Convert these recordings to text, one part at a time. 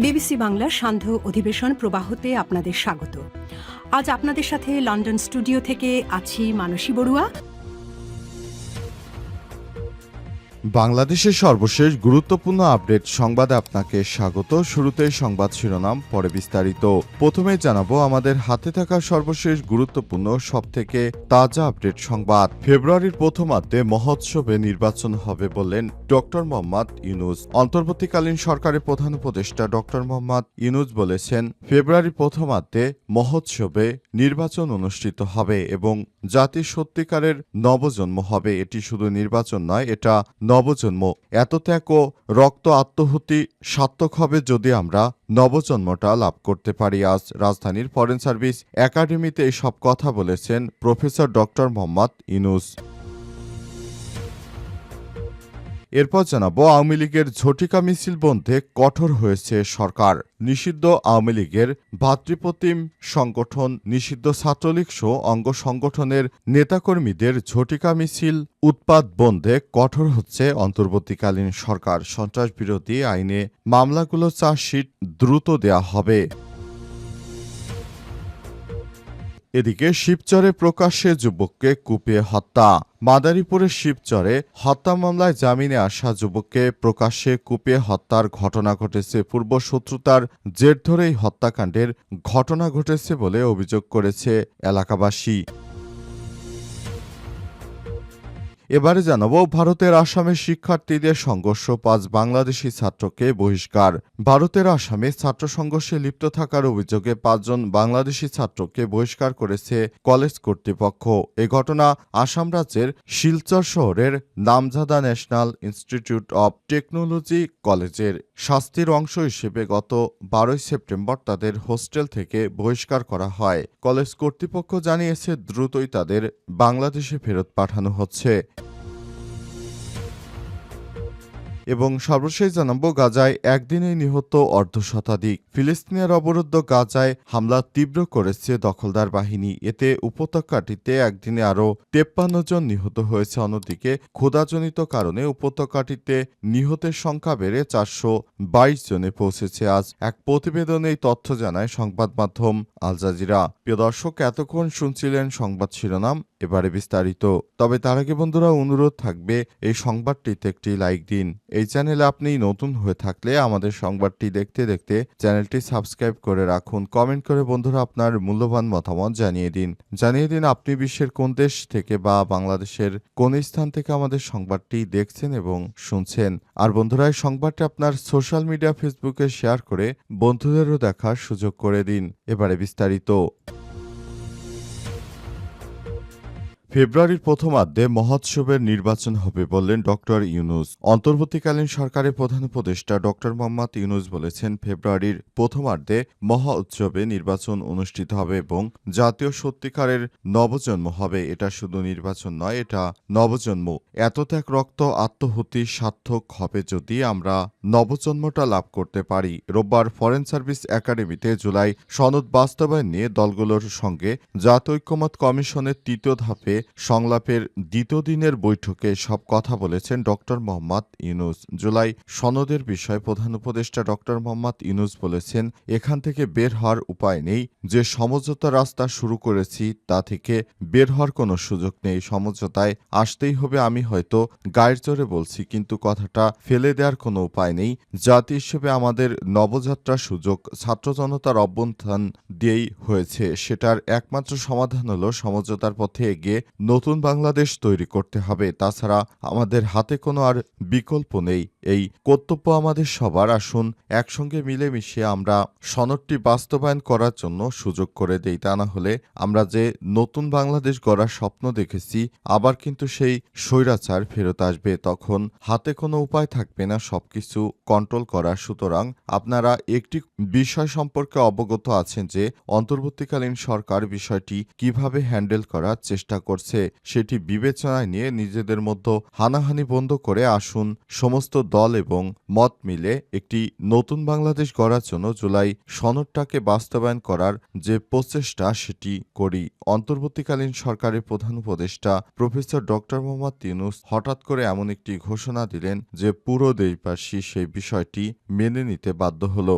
BBC বাংলার সান্ধ্য অধিবেশন প্রবাহতে আপনাদের স্বাগত। আজ আপনাদের সাথে লন্ডন স্টুডিও থেকে আছি মানসী বড়ুয়া। বাংলাদেশের সর্বশেষ গুরুত্বপূর্ণ আপডেট সংবাদে আপনাকে স্বাগত। শুরুতেই সংবাদ শিরোনাম, পরে বিস্তারিত। প্রথমে জানাবো আমাদের হাতে থাকা সর্বশেষ গুরুত্বপূর্ণ সবথেকে তাজা আপডেট সংবাদ। ফেব্রুয়ারির প্রথমার্ধে মহোৎসবে নির্বাচন হবে বললেন ডক্টর মোহাম্মদ ইউনূস। অন্তর্বর্তীকালীন সরকারের প্রধান উপদেষ্টা ডক্টর মোহাম্মদ ইউনূস বলেছেন, ফেব্রুয়ারির প্রথমার্ধে মহোৎসবে নির্বাচন অনুষ্ঠিত হবে এবং জাতির সত্যিকারের নবজন্ম হবে। এটি শুধু নির্বাচন নয়, এটা নবজন্ম। এত ত্যাগ ও রক্ত আত্মহুতি সার্থক হবে যদি আমরা নবজন্মটা লাভ করতে পারি। আজ রাজধানীর ফরেন সার্ভিস একাডেমিতে এসব কথা বলেছেন প্রফেসর ডক্টর মোহাম্মদ ইউনূস। এরপর জানাবো, আওয়ামী লীগের ঝটিকা মিছিল বন্ধে কঠোর হয়েছে সরকার। নিষিদ্ধ আওয়ামী লীগের ভাতৃপ্রতিম সংগঠন, নিষিদ্ধ ছাত্রলীগ সহ অঙ্গ সংগঠনের নেতাকর্মীদের ঝটিকা মিছিল উৎপাত বন্ধে কঠোর হচ্ছে অন্তর্বর্তীকালীন সরকার। সন্ত্রাস বিরোধী আইনে মামলাগুলো চার্জশিট দ্রুত দেয়া হবে। এদিকে শিবচরে প্রকাশ্যে যুবককে কুপিয়ে হত্যা। মাদারীপুরের শিবচরে হত্যা মামলায় জামিনে আসা যুবককে প্রকাশ্যে কুপিয়ে হত্যার ঘটনা ঘটেছে। পূর্বশত্রুতার জের ধরেই হত্যাকাণ্ডের ঘটনা ঘটেছে বলে অভিযোগ করেছে এলাকাবাসী। এবারে জানাবো, ভারতের আসামে শিক্ষার্থীদের সংঘর্ষ, ৫ বাংলাদেশি ছাত্রকে বহিষ্কার। ভারতের আসামে ছাত্র সংঘর্ষে লিপ্ত থাকার অভিযোগে ৫ জন বাংলাদেশি ছাত্রকে বহিষ্কার করেছে কলেজ কর্তৃপক্ষ। এ ঘটনা আসাম রাজ্যের শিলচর শহরের নামজাদা ন্যাশনাল ইনস্টিটিউট অব টেকনোলজি কলেজের শাস্তির অংশ হিসেবে গত ১২ সেপ্টেম্বর তাদের হোস্টেল থেকে বহিষ্কার করা হয়। কলেজ কর্তৃপক্ষ জানিয়েছে দ্রুতই তাদের বাংলাদেশে ফেরত পাঠানো হচ্ছে। এবং সর্বশেষ জানাবো, গাজায় একদিনেই নিহত অর্ধশতাধিক। ফিলিস্তিনের অবরুদ্ধ গাজায় হামলা তীব্র করেছে দখলদার বাহিনী। এতে উপত্যকাটিতে একদিনে আরও ৫৩ জন নিহত হয়েছে। অন্যদিকে ক্ষুধাজনিত কারণে উপত্যকাটিতে নিহতের সংখ্যা বেড়ে ৪২২ জনে পৌঁছেছে। আজ এক প্রতিবেদনে এই তথ্য জানায় সংবাদ মাধ্যম আল জাজিরা। প্রিয় দর্শক, এতক্ষণ শুনছিলেন সংবাদ শিরোনাম, এবারে বিস্তারিত। তবে তার আগে বন্ধুরা, অনুরোধ থাকবে এই সংবাদটিতে একটি লাইক দিন। এই চ্যানেলে আপনি নতুন হয়ে থাকলে আমাদের সংবাদটি দেখতে দেখতে চ্যানেলটি সাবস্ক্রাইব করে রাখুন। কমেন্ট করে বন্ধুরা আপনার মূল্যবান মতামত জানিয়ে দিন আপনি বিশ্বের কোন দেশ থেকে বা বাংলাদেশের কোন স্থান থেকে আমাদের সংবাদটি দেখছেন এবং শুনছেন। আর বন্ধুরা, এই সংবাদটি আপনার সোশ্যাল মিডিয়া ফেসবুকে শেয়ার করে বন্ধুদেরও দেখার সুযোগ করে দিন। এবারে বিস্তারিত। ফেব্রুয়ারির প্রথমার্ধে মহোৎসবের নির্বাচন হবে বললেন ডক্টর ইউনূস। অন্তর্বর্তীকালীন সরকারের প্রধান উপদেষ্টা ডক্টর মোহাম্মদ ইউনূস বলেছেন, ফেব্রুয়ারির প্রথমার্ধে মহা উৎসবে নির্বাচন অনুষ্ঠিত হবে এবং জাতীয় সত্যিকারের নবজন্ম হবে। এটা শুধু নির্বাচন নয়, এটা নবজন্ম। এত ত্যাগ, রক্ত আত্মহুতি সার্থক হবে যদি আমরা নবজন্মটা লাভ করতে পারি। রোববার ফরেন সার্ভিস একাডেমিতে জুলাই সনদ বাস্তবায়ন নিয়ে দলগুলোর সঙ্গে জাতীয় ঐক্যমত্য কমিশনের তৃতীয় ধাপে সংলাপের দ্বিতীয় দিনের বৈঠকে সব কথা বলেছেন ডক্টর মোহাম্মদ ইউনূস। জুলাই সনদের বিষয়ে প্রধান উপদেষ্টা ডক্টর মোহাম্মদ ইউনূস বলেছেন, এখান থেকে বের হওয়ার উপায় নেই। যে সমঝোতা রাস্তা শুরু করেছি তা থেকে বের হওয়ার কোনো সুযোগ নেই। সমঝোতায় আসতেই হবে। আমি হয়তো গায়ের জোরে বলছি, কিন্তু কথাটা ফেলে দেওয়ার কোনো উপায় নেই। জাতি হিসেবে আমাদের নবযাত্রার সুযোগ ছাত্র জনতার অভ্যুত্থান দিয়েই হয়েছে। সেটার একমাত্র সমাধান হলো সমঝোতার পথে এগিয়ে নতুন বাংলাদেশ তৈরি করতে হবে। তাছাড়া আমাদের হাতে কোনো আর বিকল্প নেই। এই কর্তব্য আমাদের সবার। আসুন একসঙ্গে মিলেমিশে আমরা সনদটি বাস্তবায়ন করার জন্য সুযোগ করে দেই। তা না হলে আমরা যে নতুন বাংলাদেশ গড়ার স্বপ্ন দেখেছি, আবার কিন্তু সেই স্বৈরাচার ফেরত আসবে। তখন হাতে কোনো উপায় থাকবে না সবকিছু কন্ট্রোল করার। সুতরাং আপনারা একটি বিষয় সম্পর্কে অবগত আছেন যে অন্তর্বর্তীকালীন সরকার বিষয়টি কিভাবে হ্যান্ডেল করার চেষ্টা করছে। করছে সেটি বিবেচনায় নিয়ে নিজেদের মধ্যে হানাহানি বন্ধ করে আসুন সমস্ত দল এবং মত মিলে একটি নতুন বাংলাদেশ গড়ার জন্য জুলাই সনদটাকে বাস্তবায়ন করার যে প্রচেষ্টা সেটি করি। অন্তর্বর্তীকালীন সরকারের প্রধান উপদেষ্টা প্রফেসর ডক্টর মোহাম্মদ ইউনূস হঠাৎ করে এমন একটি ঘোষণা দিলেন যে পুরো দেশবাসী সেই বিষয়টি মেনে নিতে বাধ্য হলো।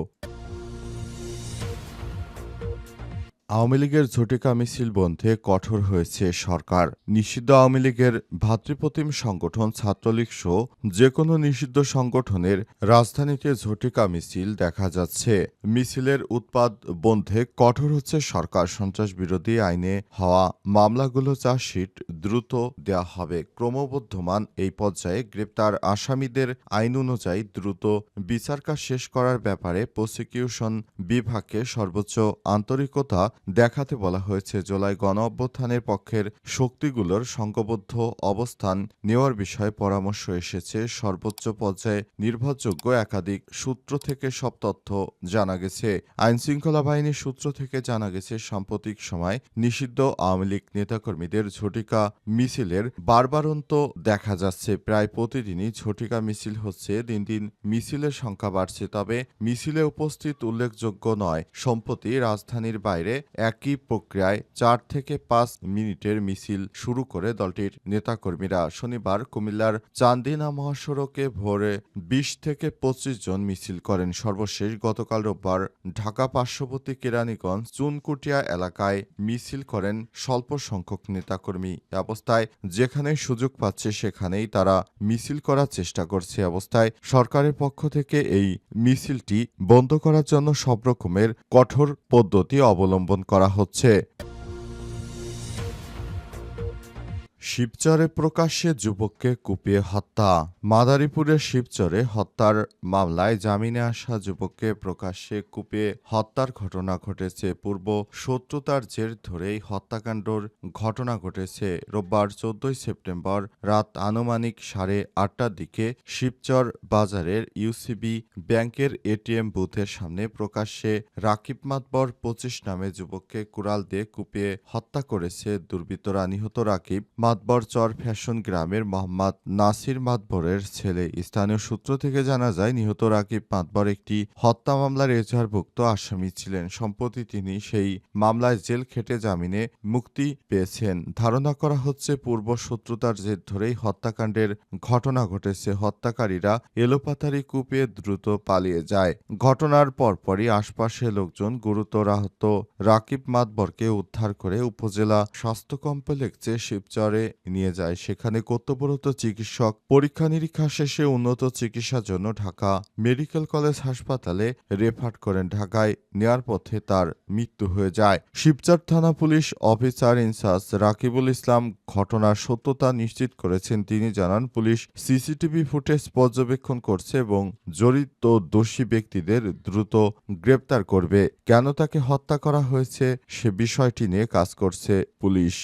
আওয়ামী লীগের ঝটিকা মিছিল বন্ধে কঠোর হয়েছে সরকার। নিষিদ্ধ আওয়ামী লীগের ভ্রাতৃপ্রতিম সংগঠন ছাত্রলীগ সহ যেকোনো নিষিদ্ধ সংগঠনের রাজধানীতে ঝটিকা মিছিল দেখা যাচ্ছে। মিছিলের উৎপাত বন্ধে কঠোর হচ্ছে সরকার। সন্ত্রাস বিরোধী আইনে হওয়া মামলাগুলো চার্জশিট দ্রুত দেওয়া হবে। ক্রমবর্ধমান এই পর্যায়ে গ্রেপ্তার আসামিদের আইন অনুযায়ী দ্রুত বিচার কাজ শেষ করার ব্যাপারে প্রসিকিউশন বিভাগকে সর্বোচ্চ আন্তরিকতা দেখাতে বলা হয়েছে। জুলাই গণ অভ্যুত্থানের পক্ষের শক্তিগুলোর সংঘবদ্ধ অবস্থান নেওয়ার বিষয়ে পরামর্শ এসেছে। সর্বোচ্চ পর্যায়ে নির্ভরযোগ্য একাধিক সূত্র থেকে সব তথ্য জানা গেছে। আইনশৃঙ্খলা বাহিনীর সূত্র থেকে জানা গেছে সাম্প্রতিক সময় নিষিদ্ধ আওয়ামী লীগ নেতাকর্মীদের ঝটিকা মিছিলের বারবারন্ত দেখা যাচ্ছে। প্রায় প্রতিদিনই ঝটিকা মিছিল হচ্ছে। দিন দিন মিছিলের সংখ্যা বাড়ছে, তবে মিছিলে উপস্থিত উল্লেখযোগ্য নয়। সম্প্রতি রাজধানীর বাইরে একই প্রক্রিয়ায় 4 থেকে 5 মিনিটের মিছিল শুরু করে দলটির নেতাকর্মীরা শনিবার কুমিল্লার চান্দিনা মহাসড়কে ভোরে 20 থেকে 25 জন মিছিল করেন। সর্বশেষ গতকাল রোববার ঢাকা পার্শ্ববর্তী কেরানীগঞ্জ চুনকুটিয়া এলাকায় মিছিল করেন স্বল্প সংখ্যক নেতাকর্মী। অবস্থায় যেখানে সুযোগ পাচ্ছে সেখানেই তারা মিছিল করার চেষ্টা করছে। অবস্থায় সরকারের পক্ষ থেকে এই মিছিলটি বন্ধ করার জন্য সব রকমের কঠোর পদ্ধতি অবলম্বন করা হচ্ছে। শিবচরে প্রকাশ্যে যুবককে কুপিয়ে হত্যা। মাদারীপুরের শিবচরে হত্যার মামলায় জামিনে আসা যুবককে প্রকাশ্যে কুপিয়ে হত্যার ঘটনা ঘটেছে। পূর্ব শত্রুতার জের ধরেই হত্যাকাণ্ডর ঘটনা ঘটেছে। রোববার 14 সেপ্টেম্বর রাত আনুমানিক 8:30টার দিকে শিবচর বাজারের ইউসিবি ব্যাংকের এটিএম বুথের সামনে প্রকাশ্যে রাকিব মাতবর 25 নামে যুবককে কুড়াল দিয়ে কুপিয়ে হত্যা করেছে দুর্বৃত্তরা। নিহত রাকিব মাতবর চর ফ্যাশন গ্রামের মোহাম্মদ নাসির মাতবরের ছেলে। স্থানীয় সূত্র থেকে জানা যায় নিহত রাকিব মাতবর একটি হত্যা মামলার এজাহারভুক্ত আসামি ছিলেন। সম্প্রতি তিনি সেই মামলায় জেল খেটে জামিনে মুক্তি পেয়েছেন। ধারণা করা হচ্ছে পূর্ব শত্রুতার জের ধরেই হত্যাকাণ্ডের ঘটনা ঘটেছে। হত্যাকারীরা এলোপাতাড়ি কুপিয়ে দ্রুত পালিয়ে যায়। ঘটনার পরপরই আশপাশের লোকজন গুরুতর আহত রাকিব মাতবরকে উদ্ধার করে উপজেলা স্বাস্থ্য কমপ্লেক্সে শিবচরে নিয়ে যায়। সেখানে কর্তব্যরত চিকিৎসক পরীক্ষা নিরীক্ষা শেষে উন্নত চিকিৎসার জন্য ঢাকা মেডিকেল কলেজ হাসপাতালে রেফার করেন। ঢাকায় নেয়ার পথে তার মৃত্যু হয়ে যায়। শিবচর থানা পুলিশ অফিসার ইনচার্জ রাকিবুল ইসলাম ঘটনার সত্যতা নিশ্চিত করেছেন। তিনি জানান, পুলিশ সিসিটিভি ফুটেজ পর্যবেক্ষণ করছে এবং জড়িত দোষী ব্যক্তিদের দ্রুত গ্রেপ্তার করবে। কেন তাকে হত্যা করা হয়েছে সে বিষয়টি নিয়ে কাজ করছে পুলিশ।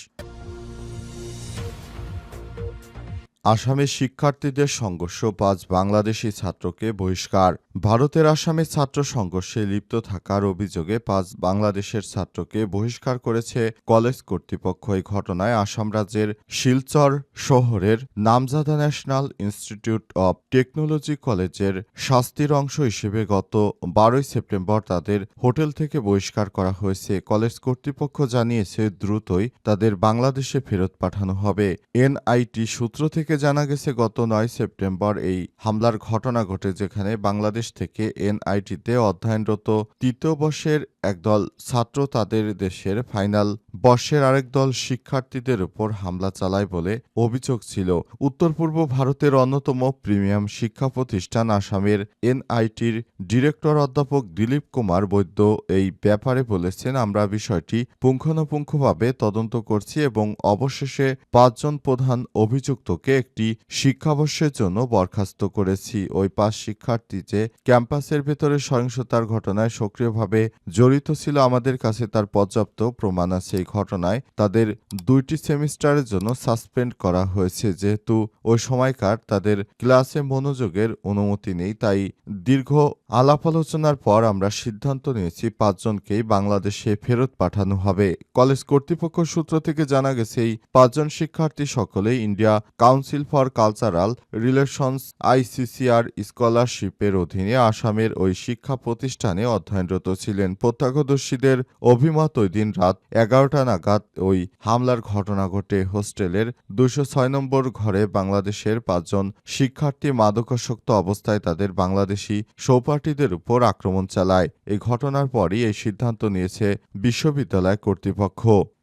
আসামে শিক্ষার্থীদের সংঘর্ষ, 5 বাংলাদেশি ছাত্রকে বহিষ্কার। ভারতের আসামে ছাত্র সংঘর্ষে লিপ্ত থাকার অভিযোগে 5 বাংলাদেশের ছাত্রকে বহিষ্কার করেছে কলেজ কর্তৃপক্ষ। এই ঘটনায় আসাম রাজ্যের শিলচর শহরের নামজাদা ন্যাশনাল ইনস্টিটিউট অব টেকনোলজি কলেজের শাস্তির অংশ হিসেবে গত 12 সেপ্টেম্বর তাদের হোটেল থেকে বহিষ্কার করা হয়েছে। কলেজ কর্তৃপক্ষ জানিয়েছে দ্রুতই তাদের বাংলাদেশে ফেরত পাঠানো হবে। এনআইটি সূত্র থেকে জানা গেছে গত 9 সেপ্টেম্বর এই হামলার ঘটনা ঘটে, যেখানে বাংলাদেশ থেকে এনআইটিতে অধ্যয়নরত তৃতীয় বর্ষের একদল ছাত্র তাদের দেশের ফাইনাল বর্ষের আরেক দল শিক্ষার্থীদের উপর হামলা চালায় বলে অভিযোগ ছিল। উত্তর পূর্ব ভারতের অন্যতম প্রিমিয়াম শিক্ষা প্রতিষ্ঠান আসামের এনআইটির ডিরেক্টর অধ্যাপক দিলীপ কুমার বৈদ্য এই ব্যাপারে বলেছেন, আমরা বিষয়টি পুঙ্খানুপুঙ্খভাবে তদন্ত করছি এবং অবশেষে 5 জন প্রধান অভিযুক্তকে একটি শিক্ষাবর্ষের জন্য বরখাস্ত করেছি। ওই 5 শিক্ষার্থী যে ক্যাম্পাসের ভেতরে সহিংসতার ঘটনায় সক্রিয়ভাবে জড়িত জড়িত ছিল আমাদের কাছে তার পর্যাপ্ত প্রমাণ আছে। এই ঘটনায় তাদের 2টি সেমিস্টারের জন্য সাসপেন্ড করা হয়েছে। যেহেতু ওই সময়কার তাদের ক্লাসে মনোযোগের অনুমতি নেই, তাই দীর্ঘ আলাপ আলোচনার পর আমরা সিদ্ধান্ত নিয়েছি 5 জনকেই বাংলাদেশে ফেরত পাঠানো হবে। কলেজ কর্তৃপক্ষ সূত্র থেকে জানা গেছে এই 5 জন শিক্ষার্থী সকলেই India council for cultural relations ICCR স্কলারশিপের অধীনে আসামের ওই শিক্ষা প্রতিষ্ঠানে অধ্যয়নরত ছিলেন। প্রত্যক্ষদর্শীদের অভিমত ওই দিন রাত 11টা নাগাদ ওই হামলার ঘটনা ঘটে। হোস্টেলের 206 নম্বর ঘরে বাংলাদেশের 5 জন শিক্ষার্থী মাদকাসক্ত অবস্থায় তাদের বাংলাদেশি সহপাঠীদের উপর আক্রমণ চালায়। এই ঘটনার পরই এই সিদ্ধান্ত নিয়েছে বিশ্ববিদ্যালয় কর্তৃপক্ষ।